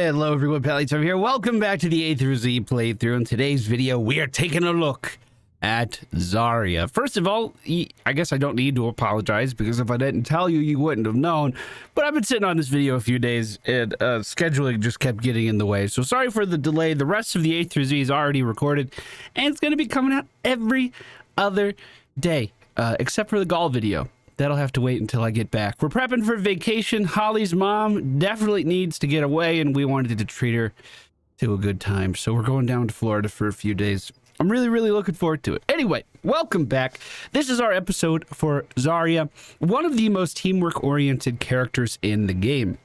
Hello everyone, MFPallytime here. Welcome back to the A through Z playthrough. In today's video, we are taking a look at Zarya. First of all, I guess I don't need to apologize because if I didn't tell you, you wouldn't have known. But I've been sitting on this video a few days and scheduling just kept getting in the way. So sorry for the delay. The rest of the A through Z is already recorded and it's going to be coming out every other day, except for the Gaul video. That'll have to wait until I get back. We're prepping for vacation. Holly's mom definitely needs to get away, and we wanted to treat her to a good time. So we're going down to Florida for a few days. I'm really looking forward to it. Anyway, welcome back. This is our episode for Zarya, one of the most teamwork-oriented characters in the game.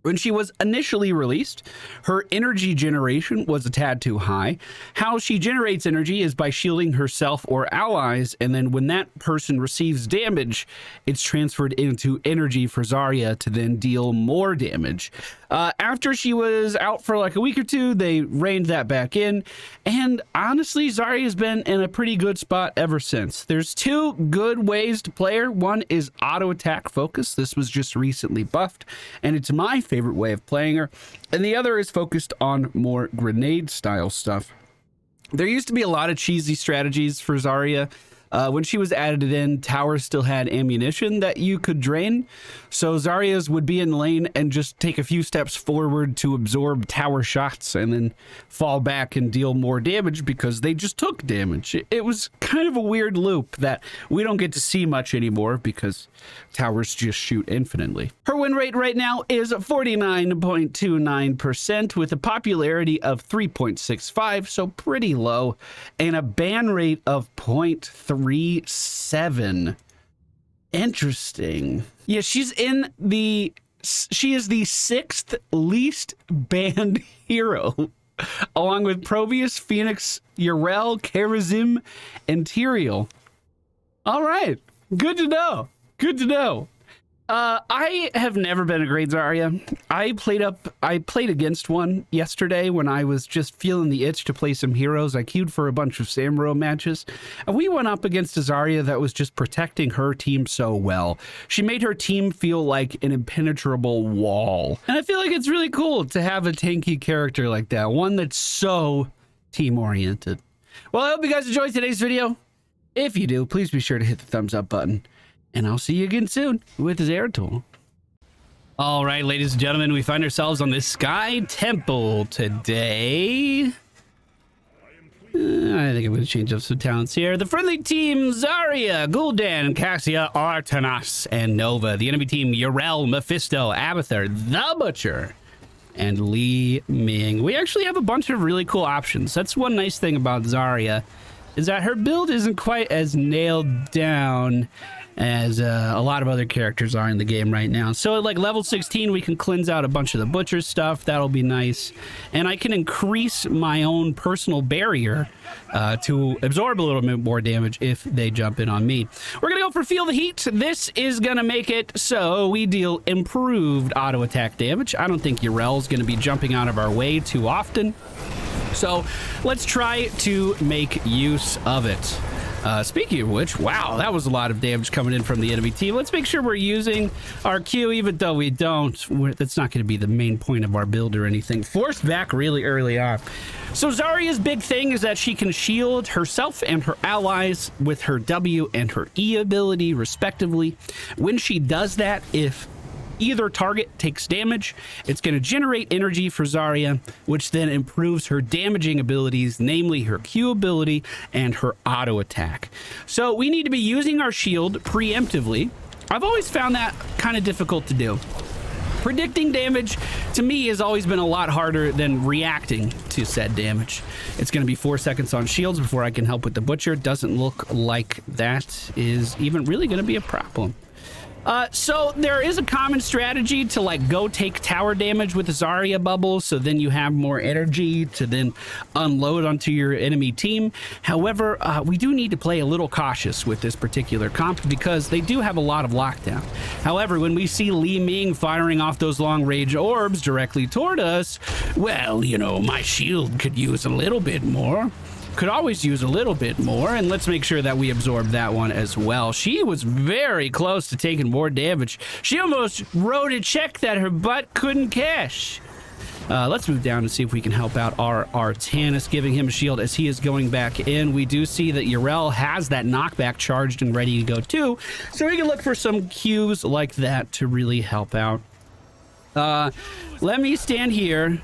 When she was initially released, her energy generation was a tad too high. How she generates energy is by shielding herself or allies, and then when that person receives damage, it's transferred into energy for Zarya to then deal more damage. After she was out for like a week or two, they reined that back in, and honestly, Zarya has been in a pretty good spot ever since. There's two good ways to play her. One is auto attack focus. This was just recently buffed, and it's my favorite way of playing her, and the other is focused on more grenade style stuff. There used to be a lot of cheesy strategies for Zarya. When she was added in, towers still had ammunition that you could drain, so Zarya's would be in lane and just take a few steps forward to absorb tower shots and then fall back and deal more damage because they just took damage. It was kind of a weird loop that we don't get to see much anymore because towers just shoot infinitely. Her win rate right now is 49.29% with a popularity of 3.65, so pretty low, and a ban rate of 0.37. Interesting. Yeah, she is the 6th least banned hero, along with Probius, Phoenix, Urel, Karazim, and Tyrael. All right, good to know. Good to know. I have never been a great Zarya. I played against one yesterday when I was just feeling the itch to play some heroes. I queued for a bunch of Samuro matches, and we went up against a Zarya that was just protecting her team so well. She made her team feel like an impenetrable wall. And I feel like it's really cool to have a tanky character like that, one that's so team-oriented. Well, I hope you guys enjoyed today's video. If you do, please be sure to hit the thumbs up button. And I'll see you again soon with Zarya. All right, ladies and gentlemen, we find ourselves on this Sky Temple today. I think I'm going to change up some talents here. The friendly team, Zarya, Gul'dan, Cassia, Artanas, and Nova. The enemy team, Urel, Mephisto, Abathur, The Butcher, and Li Ming. We actually have a bunch of really cool options. That's one nice thing about Zarya, is that her build isn't quite as nailed down as a lot of other characters are in the game right now. So at like level 16, we can cleanse out a bunch of the Butcher stuff. That'll be nice. And I can increase my own personal barrier to absorb a little bit more damage if they jump in on me. We're gonna go for Feel the Heat. This is gonna make it so we deal improved auto attack damage. I don't think Urel's gonna be jumping out of our way too often. So let's try to make use of it. Speaking of which, wow, that was a lot of damage coming in from the enemy team. Let's make sure we're using our Q, even though we don't. That's not going to be the main point of our build or anything. Forced back really early on. So Zarya's big thing is that she can shield herself and her allies with her W and her E ability, respectively. When she does that, if either target takes damage, it's going to generate energy for Zarya, which then improves her damaging abilities, namely her Q ability and her auto attack. So we need to be using our shield preemptively. I've always found that kind of difficult to do. Predicting damage to me has always been a lot harder than reacting to said damage. It's going to be 4 seconds on shields before I can help with the Butcher. Doesn't look like that is even really going to be a problem. So there is a common strategy to like go take tower damage with the Zarya bubbles, so then you have more energy to then unload onto your enemy team. However, we do need to play a little cautious with this particular comp because they do have a lot of lockdown. However, when we see Li Ming firing off those long range orbs directly toward us, well, you know, my shield could use a little bit more. Could always use a little bit more, and let's make sure that we absorb that one as well. She was very close to taking more damage. She almost wrote a check that her butt couldn't cash. Let's move down and see if we can help out our Artanis, giving him a shield as he is going back in. We do see that Yrel has that knockback charged and ready to go too, so we can look for some cues like that to really help out. Let me stand here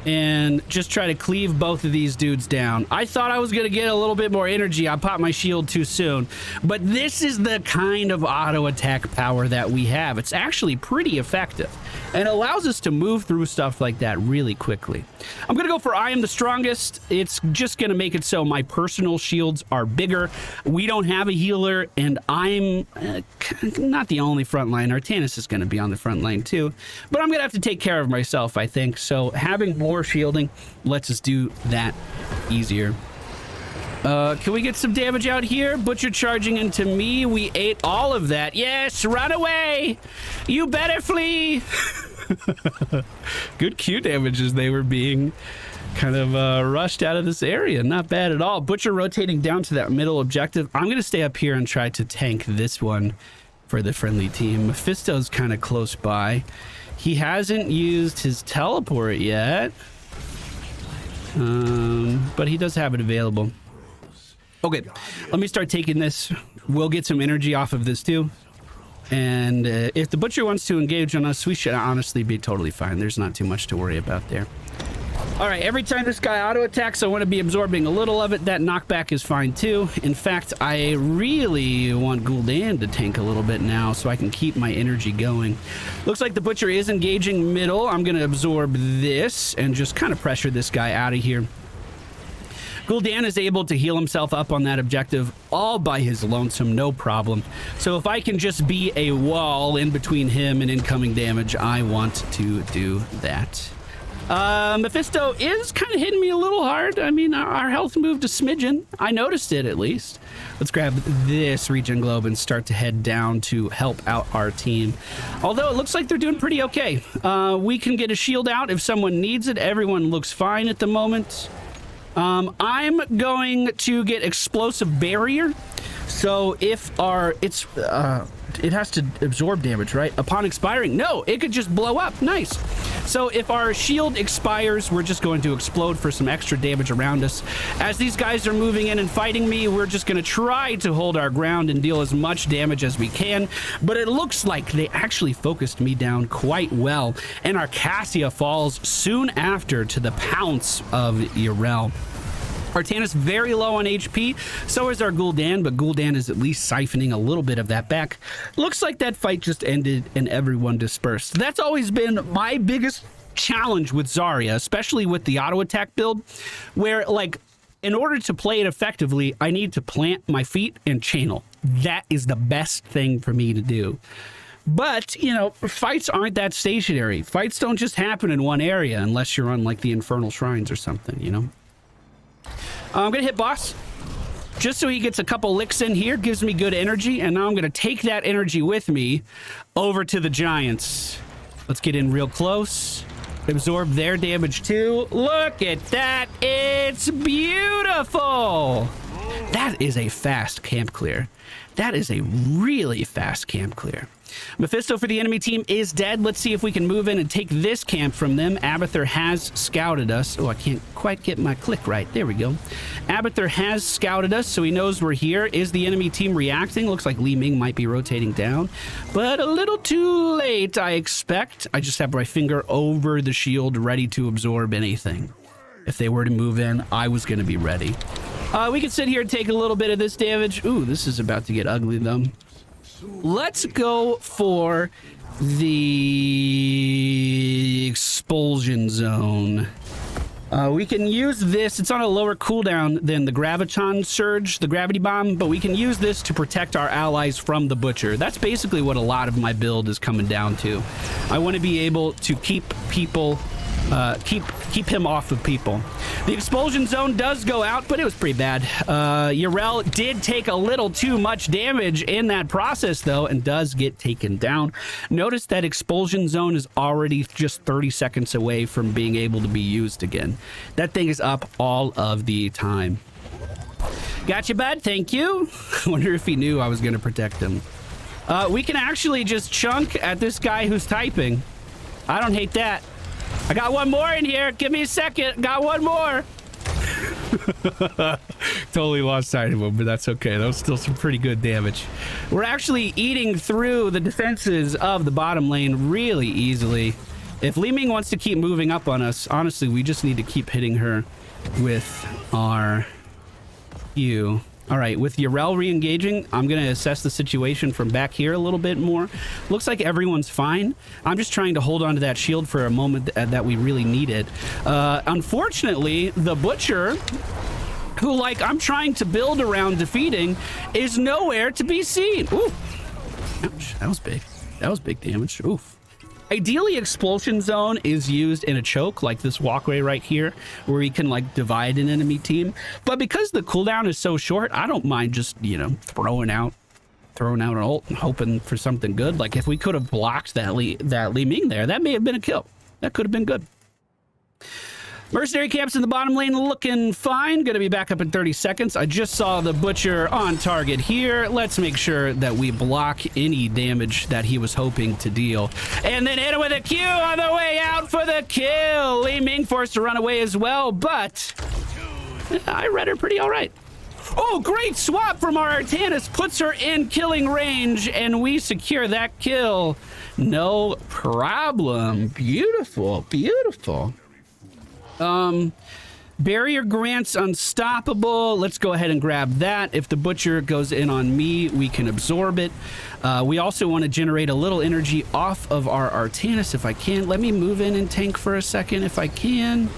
and just try to cleave both of these dudes down. I thought I was going to get a little bit more energy. I popped my shield too soon. But this is the kind of auto attack power that we have. It's actually pretty effective and allows us to move through stuff like that really quickly. I'm going to go for I am the strongest. It's just going to make it so my personal shields are bigger. We don't have a healer, and I'm not the only front line. Artanis is going to be on the front line too. But I'm going to have to take care of myself, I think. So having more shielding lets us do that easier. Can we get some damage out here? Butcher charging into me. We ate all of that. Yes, run away. You better flee. Good Q damage as they were being kind of rushed out of this area. Not bad at all. Butcher rotating down to that middle objective. I'm going to stay up here and try to tank this one for the friendly team. Mephisto's kind of close by. He hasn't used his teleport yet, but he does have it available. Okay, let me start taking this. We'll get some energy off of this too. And if the Butcher wants to engage on us, we should honestly be totally fine. There's not too much to worry about there. All right, every time this guy auto attacks, I want to be absorbing a little of it. That knockback is fine too. In fact, I really want Gul'dan to tank a little bit now so I can keep my energy going. Looks like the Butcher is engaging middle. I'm going to absorb this and just kind of pressure this guy out of here. Gul'dan is able to heal himself up on that objective all by his lonesome, no problem. So if I can just be a wall in between him and incoming damage, I want to do that. Mephisto is kind of hitting me a little hard. I mean, our health moved a smidgen. I noticed it, at least. Let's grab this regen globe and start to head down to help out our team. Although it looks like they're doing pretty okay. We can get a shield out if someone needs it. Everyone looks fine at the moment. I'm going to get explosive barrier. So if it has to absorb damage, right? Upon expiring, no, it could just blow up. Nice. So if our shield expires, we're just going to explode for some extra damage around us. As these guys are moving in and fighting me, we're just going to try to hold our ground and deal as much damage as we can. But it looks like they actually focused me down quite well. And our Cassia falls soon after to the pounce of Yrel. Artanis very low on HP, so is our Gul'dan, but Gul'dan is at least siphoning a little bit of that back. Looks like that fight just ended and everyone dispersed. That's always been my biggest challenge with Zarya, especially with the auto attack build, where, like, in order to play it effectively, I need to plant my feet and channel. That is the best thing for me to do. But, you know, fights aren't that stationary. Fights don't just happen in one area unless you're on, like, the Infernal Shrines or something, you know? I'm going to hit boss just so he gets a couple licks in here, gives me good energy, and now I'm going to take that energy with me over to the giants. Let's get in real close. Absorb their damage too. Look at that. It's beautiful. That is a fast camp clear. That is a really fast camp clear. Mephisto for the enemy team is dead. Let's see if we can move in and take this camp from them. Abathur has scouted us. Oh, I can't quite get my click right. There we go. Abathur has scouted us, so he knows we're here. Is the enemy team reacting? Looks like Li Ming might be rotating down, but a little too late, I expect. I just have my finger over the shield ready to absorb anything. If they were to move in, I was going to be ready. We can sit here and take a little bit of this damage. Ooh, this is about to get ugly, though. Let's go for the expulsion zone. We can use this. It's on a lower cooldown than the Graviton Surge, the Gravity Bomb, but we can use this to protect our allies from the Butcher. That's basically what a lot of my build is coming down to. I want to be able to keep people... keep him off of people. The expulsion zone does go out, but it was pretty bad. Yrel did take a little too much damage in that process, though, and does get taken down. Notice that expulsion zone is already just 30 seconds away from being able to be used again. That thing is up all of the time. Gotcha, bud. Thank you. I wonder if he knew I was going to protect him. We can actually just chunk at this guy who's typing. I don't hate that. I got one more in here. Give me a second. Got one more. Totally lost sight of him, but that's okay. That was still some pretty good damage. We're actually eating through the defenses of the bottom lane really easily. If Li Ming wants to keep moving up on us, honestly, we just need to keep hitting her with our Q. All right, with Yrel re-engaging, I'm going to assess the situation from back here a little bit more. Looks like everyone's fine. I'm just trying to hold on to that shield for a moment that we really need it. Unfortunately, the Butcher, who, like, I'm trying to build around defeating, is nowhere to be seen. Ooh. Ouch, that was big. That was big damage. Oof. Ideally, Expulsion Zone is used in a choke, like this walkway right here, where we can, like, divide an enemy team. But because the cooldown is so short, I don't mind just, you know, throwing out an ult and hoping for something good. Like, if we could have blocked that Li Ming there, that may have been a kill. That could have been good. Mercenary camps in the bottom lane looking fine. Gonna be back up in 30 seconds. I just saw the Butcher on target here. Let's make sure that we block any damage that he was hoping to deal. And then hit him with a Q on the way out for the kill. Li Ming forced to run away as well, but I read her pretty all right. Oh, great swap from our Artanis. Puts her in killing range, and we secure that kill. No problem. Beautiful, beautiful. Barrier grants unstoppable. Let's go ahead and grab that. If the Butcher goes in on me, we can absorb it. We also want to generate a little energy off of our Artanis if I can. Let me move in and tank for a second if I can.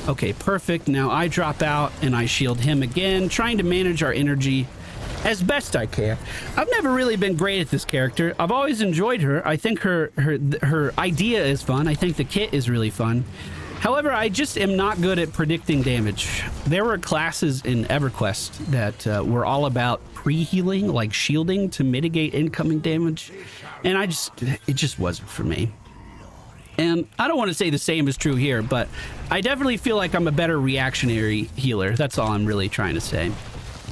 Okay, perfect. Now I drop out and I shield him again, trying to manage our energy as best I can. I've never really been great at this character. I've always enjoyed her. I think her idea is fun. I think the kit is really fun. However, I just am not good at predicting damage. There were classes in EverQuest that were all about pre-healing, like shielding to mitigate incoming damage. And it just wasn't for me. And I don't want to say the same is true here, but I definitely feel like I'm a better reactionary healer. That's all I'm really trying to say.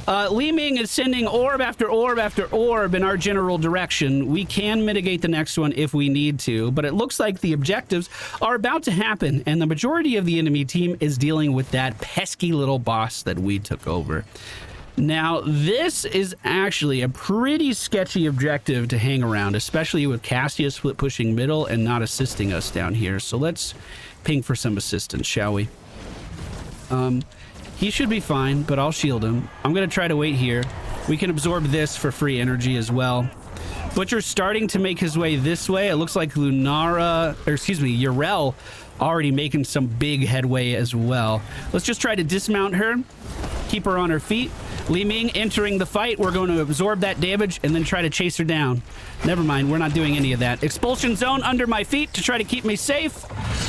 Li Ming is sending orb after orb after orb in our general direction. We can mitigate the next one if we need to, but it looks like the objectives are about to happen, and the majority of the enemy team is dealing with that pesky little boss that we took over. Now, this is actually a pretty sketchy objective to hang around, especially with Cassia split pushing middle and not assisting us down here. So let's ping for some assistance, shall we? He should be fine, but I'll shield him. I'm going to try to wait here. We can absorb this for free energy as well. Butcher's starting to make his way this way. It looks like Yrel already making some big headway as well. Let's just try to dismount her, keep her on her feet. Li Ming entering the fight. We're going to absorb that damage and then try to chase her down. Never mind, we're not doing any of that. Expulsion zone under my feet to try to keep me safe.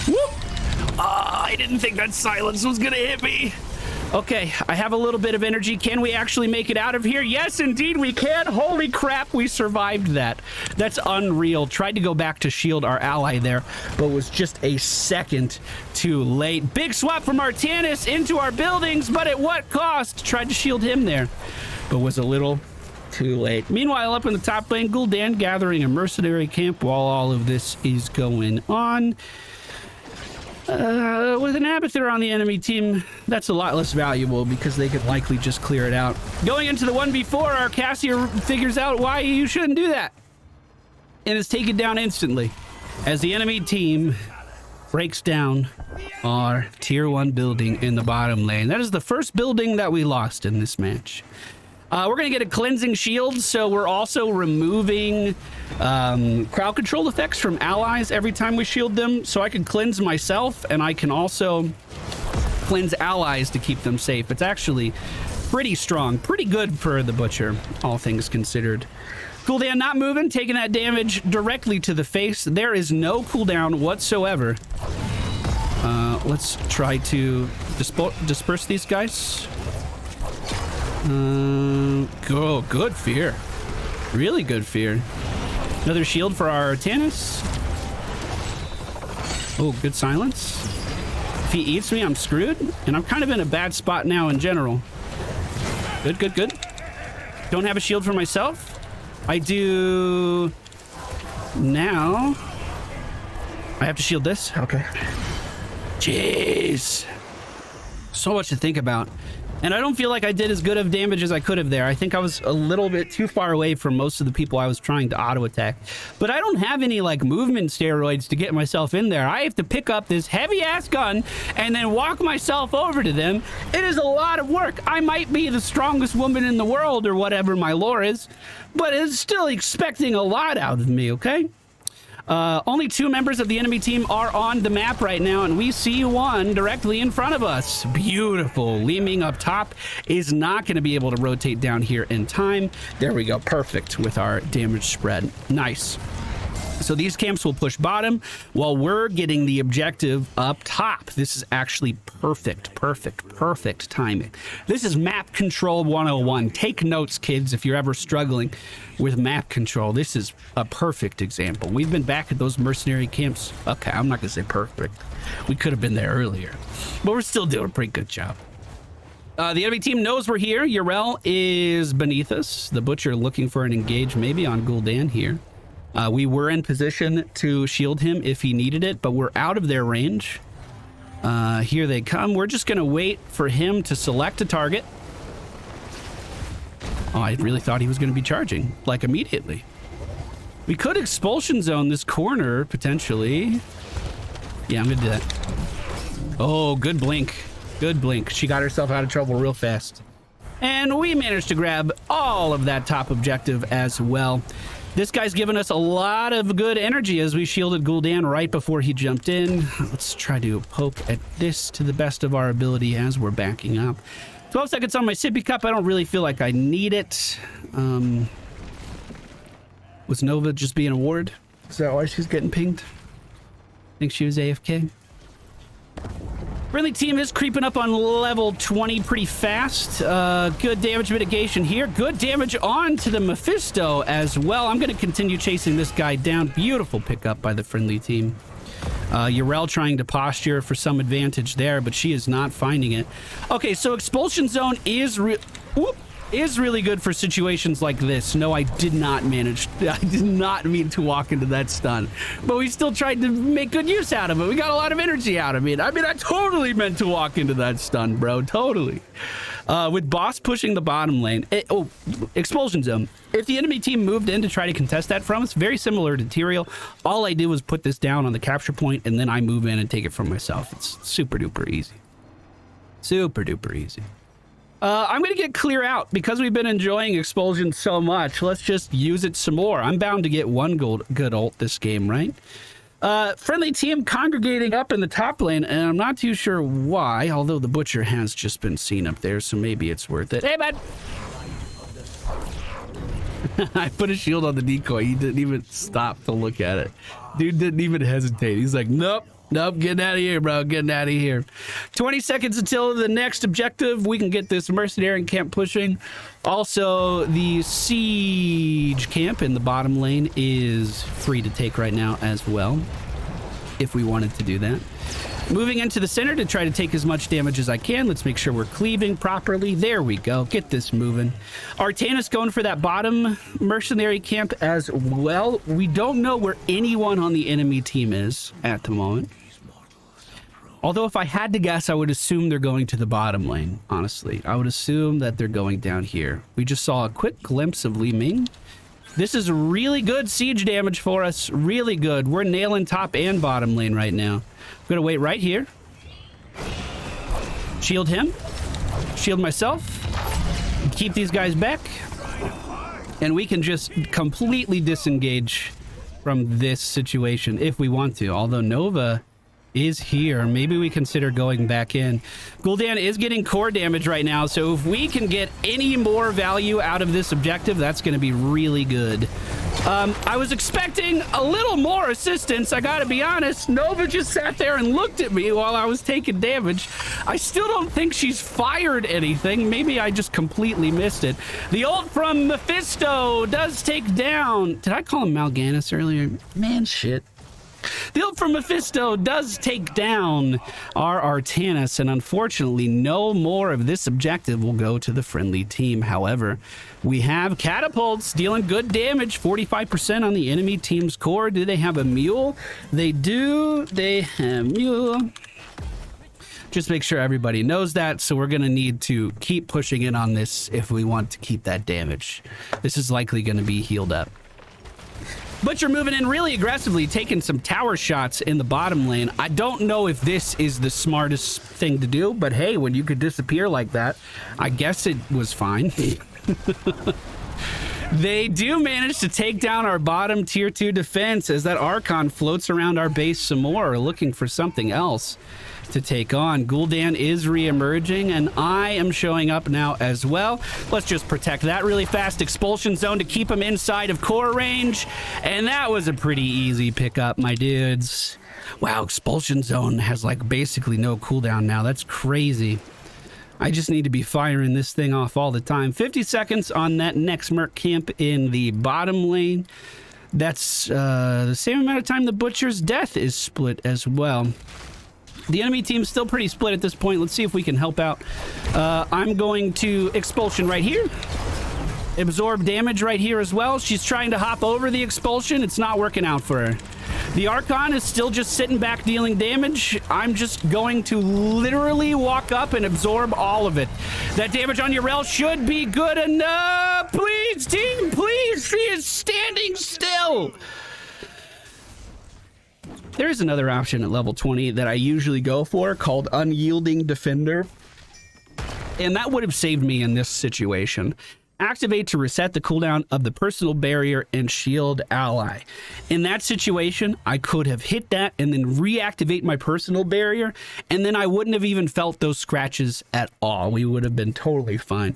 Whoop! I didn't think that silence was going to hit me. Okay, I have a little bit of energy. Can we actually make it out of here? Yes, indeed we can. Holy crap, we survived that. That's unreal. Tried to go back to shield our ally there, but was just a second too late. Big swap from Artanis into our buildings, but at what cost? Tried to shield him there, but was a little too late. Meanwhile, up in the top lane, Gul'dan gathering a mercenary camp while all of this is going on. With an Abathur on the enemy team, that's a lot less valuable because they could likely just clear it out. Going into the 1v4, our Cassia figures out why you shouldn't do that and is taken down instantly as the enemy team breaks down our tier 1 building in the bottom lane. That is the first building that we lost in this match. We're going to get a cleansing shield, so we're also removing crowd control effects from allies every time we shield them, so I can cleanse myself, and I can also cleanse allies to keep them safe. It's actually pretty strong, pretty good for the Butcher, all things considered. Cooldown not moving, taking that damage directly to the face. There is no cooldown whatsoever. Let's try to disperse these guys. Oh, good fear. Really good fear. Another shield for our Artanis. Oh, good silence. If he eats me, I'm screwed. And I'm kind of in a bad spot now in general. Good, good, good. Don't have a shield for myself. I do now. I have to shield this. Okay. Jeez. So much to think about. And I don't feel like I did as good of damage as I could have there. I think I was a little bit too far away from most of the people I was trying to auto attack. But I don't have any like movement steroids to get myself in there. I have to pick up this heavy ass gun and then walk myself over to them. It is a lot of work. I might be the strongest woman in the world or whatever my lore is, but it's still expecting a lot out of me, okay? Only 2 members of the enemy team are on the map right now, and we see one directly in front of us. Beautiful. Li Ming up top is not going to be able to rotate down here in time. There we go. Perfect with our damage spread. Nice. So these camps will push bottom while we're getting the objective up top. This is actually perfect timing. This is map control 101. Take notes, kids, if you're ever struggling with map control. This is a perfect example. We've been back at those mercenary camps. Okay, I'm not going to say perfect. We could have been there earlier, but we're still doing a pretty good job. The enemy team knows we're here. Yrel is beneath us. The Butcher looking for an engage maybe on Gul'dan here. We were in position to shield him if he needed it, but we're out of their range. Here they come. We're just going to wait for him to select a target. Oh, I really thought he was going to be charging, like, immediately. We could expulsion zone this corner, potentially. Yeah, I'm going to do that. Oh, good blink. Good blink. She got herself out of trouble real fast. And we managed to grab all of that top objective as well. This guy's given us a lot of good energy as we shielded Gul'dan right before he jumped in. Let's try to poke at this to the best of our ability as we're backing up. 12 seconds on my sippy cup. I don't really feel like I need it. Was Nova just being a ward? Is that why she's getting pinged? Think she was AFK? Friendly team is creeping up on level 20 pretty fast. Good damage mitigation here. Good damage on to the Mephisto as well. I'm going to continue chasing this guy down. Beautiful pickup by the friendly team. Yrel trying to posture for some advantage there, but she is not finding it. Okay, so expulsion zone is really good for situations like this. No, I did not mean to walk into that stun, but we still tried to make good use out of it. We got a lot of energy out of it. I mean, I totally meant to walk into that stun, bro. Totally. With boss pushing the bottom lane. Expulsion zone. If the enemy team moved in to try to contest that from us, very similar to Tyrael, all I did was put this down on the capture point, and then I move in and take it from myself. It's super duper easy. Super duper easy. I'm going to get clear out because we've been enjoying expulsion so much. Let's just use it some more. I'm bound to get one good ult this game, right? Friendly team congregating up in the top lane, and I'm not too sure why, although the Butcher has just been seen up there, so maybe it's worth it. Hey, man! I put a shield on the decoy. He didn't even stop to look at it. Dude didn't even hesitate. He's like, nope. Nope, getting out of here, bro. Getting out of here. 20 seconds until the next objective. We can get this mercenary camp pushing. Also, the siege camp in the bottom lane is free to take right now as well, if we wanted to do that. Moving into the center to try to take as much damage as I can. Let's make sure we're cleaving properly. There we go. Get this moving. Artanis going for that bottom mercenary camp as well. We don't know where anyone on the enemy team is at the moment. Although if I had to guess, I would assume they're going to the bottom lane, honestly. I would assume that they're going down here. We just saw a quick glimpse of Li Ming. This is really good siege damage for us. Really good. We're nailing top and bottom lane right now. I'm going to wait right here. Shield him. Shield myself. Keep these guys back. And we can just completely disengage from this situation if we want to. Although Nova is here. Maybe we consider going back in. Gul'dan is getting core damage right now, so if we can get any more value out of this objective, that's going to be really good. I was expecting a little more assistance, I gotta be honest. Nova just sat there and looked at me while I was taking damage. I still don't think she's fired anything. Maybe I just completely missed it. The ult from Mephisto does take down... Did I call him Mal'Ganis earlier? Man, shit. The ult from Mephisto does take down our Artanis, and unfortunately, no more of this objective will go to the friendly team. However, we have catapults dealing good damage, 45% on the enemy team's core. Do they have a mule? They do. They have mule. Just make sure everybody knows that, so we're going to need to keep pushing in on this if we want to keep that damage. This is likely going to be healed up. Butcher moving in really aggressively, taking some tower shots in the bottom lane. I don't know if this is the smartest thing to do, but hey, when you could disappear like that, I guess it was fine. They do manage to take down our bottom tier 2 defense as that Archon floats around our base some more, looking for something else to take on. Gul'dan is re-emerging, and I am showing up now as well. Let's just protect that really fast. Expulsion zone to keep him inside of core range, and that was a pretty easy pickup, my dudes. Wow, expulsion zone has like basically no cooldown now. That's crazy. I just need to be firing this thing off all the time. 50 seconds on that next Merc camp in the bottom lane. That's the same amount of time the Butcher's death is split as well. The enemy team's still pretty split at this point. Let's see if we can help out. I'm going to expulsion right here. Absorb damage right here as well. She's trying to hop over the expulsion. It's not working out for her. The Archon is still just sitting back dealing damage. I'm just going to literally walk up and absorb all of it. That damage on Yrel should be good enough. Please, team, please. She is standing still. There is another option at level 20 that I usually go for called Unyielding Defender. And that would have saved me in this situation. Activate to reset the cooldown of the personal barrier and shield ally. In that situation, I could have hit that and then reactivate my personal barrier, and then I wouldn't have even felt those scratches at all. We would have been totally fine.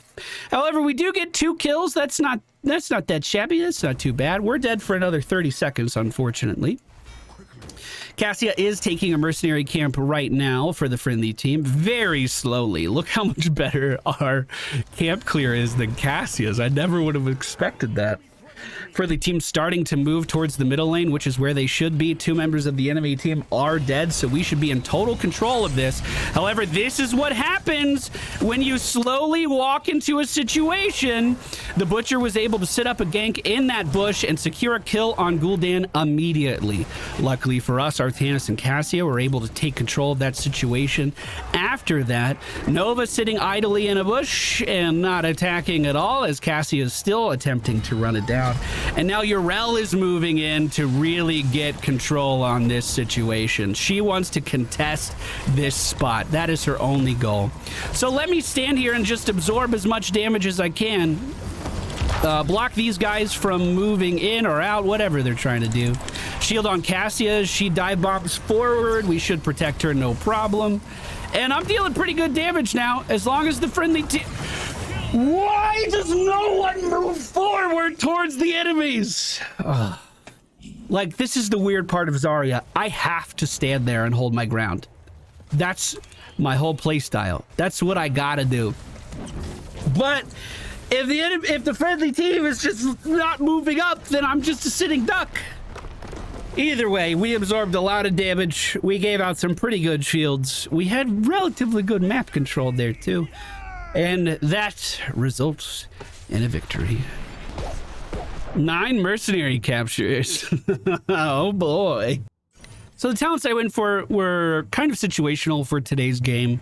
However, we do get 2 kills. That's not that shabby. That's not too bad. We're dead for another 30 seconds, unfortunately. Cassia is taking a mercenary camp right now for the friendly team very slowly. Look how much better our camp clear is than Cassia's. I never would have expected that. Friendly team starting to move towards the middle lane, which is where they should be. 2 members of the enemy team are dead, so we should be in total control of this. However, this is what happens when you slowly walk into a situation. The Butcher was able to set up a gank in that bush and secure a kill on Gul'dan immediately. Luckily for us, Artanis and Cassia were able to take control of that situation. After that, Nova sitting idly in a bush and not attacking at all, as Cassia is still attempting to run it down. And now Yrel is moving in to really get control on this situation. She wants to contest this spot. That is her only goal. So let me stand here and just absorb as much damage as I can. Block these guys from moving in or out, whatever they're trying to do. Shield on Cassia. She dive bombs forward. We should protect her, no problem. And I'm dealing pretty good damage now, as long as the friendly team... Why does no one move forward towards the enemies? Ugh. Like, this is the weird part of Zarya. I have to stand there and hold my ground. That's my whole play style. That's what I gotta do. But if the friendly team is just not moving up, then I'm just a sitting duck. Either way, we absorbed a lot of damage. We gave out some pretty good shields. We had relatively good map control there, too. And that results in a victory. 9 mercenary captures. Oh boy. So the talents I went for were kind of situational for today's game.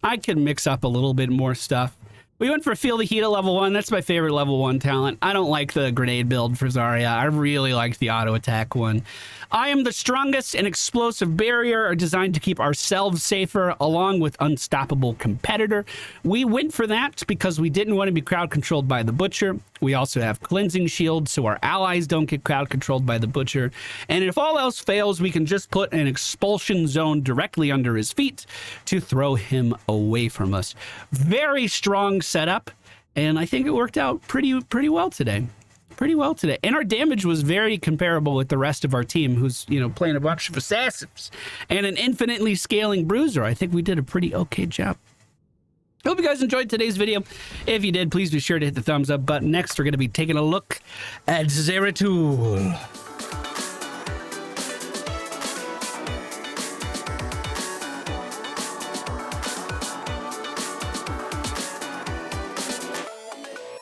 I could mix up a little bit more stuff. We went for Feel the Heat at level 1. That's my favorite level 1 talent. I don't like the grenade build for Zarya. I really like the auto attack one. I am the strongest and explosive barrier are designed to keep ourselves safer along with unstoppable competitor. We went for that because we didn't want to be crowd controlled by the Butcher. We also have cleansing shield so our allies don't get crowd controlled by the Butcher. And if all else fails, we can just put an expulsion zone directly under his feet to throw him away from us. Very strong setup, and I think it worked out pretty well today. And our damage was very comparable with the rest of our team, who's, you know, playing a bunch of assassins and an infinitely scaling bruiser. I think we did a pretty okay job. Hope you guys enjoyed today's video. If you did, please be sure to hit the thumbs up button. Next, we're going to be taking a look at Zeratul.